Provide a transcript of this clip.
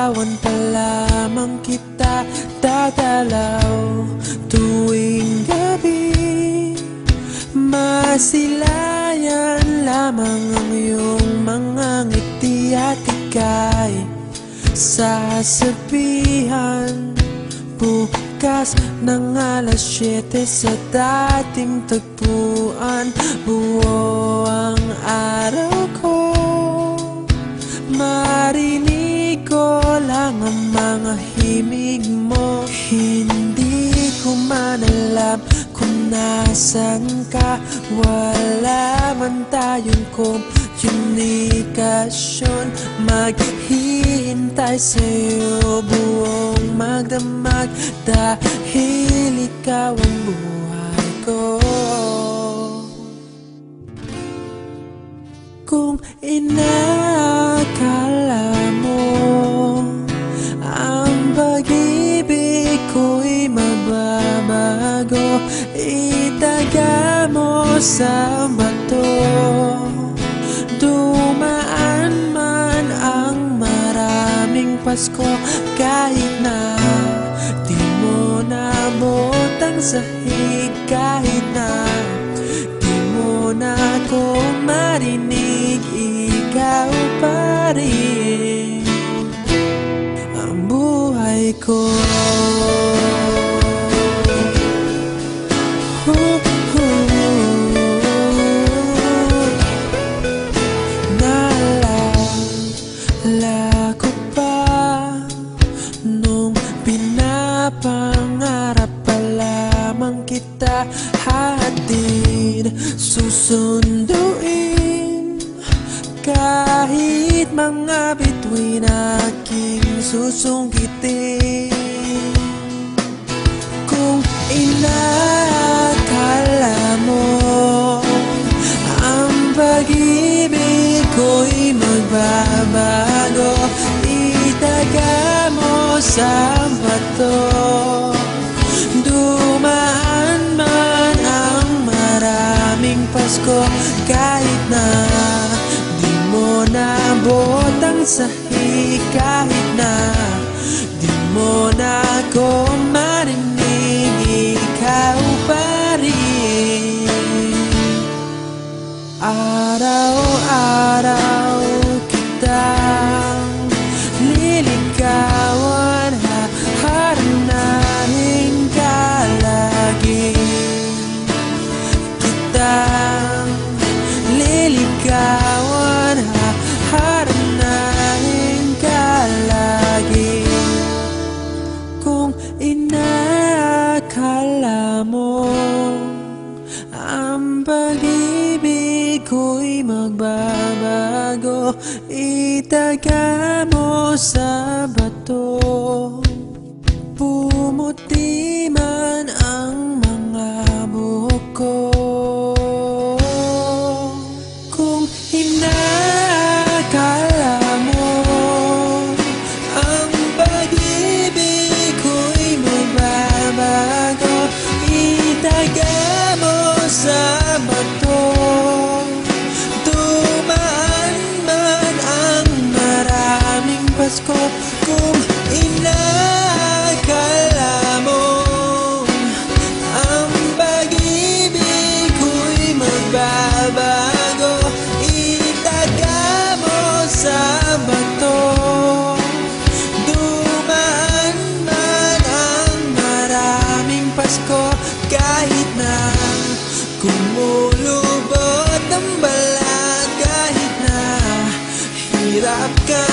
Nililigawan pa lamang kita dadalaw tuwing gabi. Masilayan lamang ang iyong mga ngiti at ika'y sasabihan bukas ng alas 7 sa dating tagpuan. Buo ang araw ko, marinig ko lang ang mga himig mo. Hindi ko man alam kung nasan ka, wala man tayong komunikasyon. Maghihintay sa'yo buong magdamag dahil ikaw ang buhay ko. Kung inakala mo ang pag-ibig ko'y mababago, itaga mo sa bato. Dumaan man ang maraming Pasko, kahit na di mo naabot ang sahig, kahit na di mo na ako marinig, ikaw pa rin ang buhay ko. Naalala ko pa nung pinapangarap pa lamang kita, hatid susunduin kahit mga bituin aking susungkitin. Kung inakala mo ang pag-ibig ko'y magbabago, itaga mo sa bato. Dumaan man ang maraming Pasko, kahit na di mo naabot ang sahig, kahit na di mo na ako marinig, ikaw pa rin. Araw-araw kitang liligawan, haharanahin ka lagi. Kitang liligawan, haharanahin ka lagi. Kung inakala mo ang pag-ibig ko'y magbabago, itaga mo sa bato. Pumuti man ang mga buhok ko. Kung inakala mo ang pag-ibig ko'y magbabago, itaga mo sa bato. Dumaan man ang maraming Pasko, kung inakala mo ang pag-ibig ko'y magbabago, itaga mo sa bato. Dumaan man ang maraming Pasko, kahit na kumulubot ang balat, kahit na hirap ka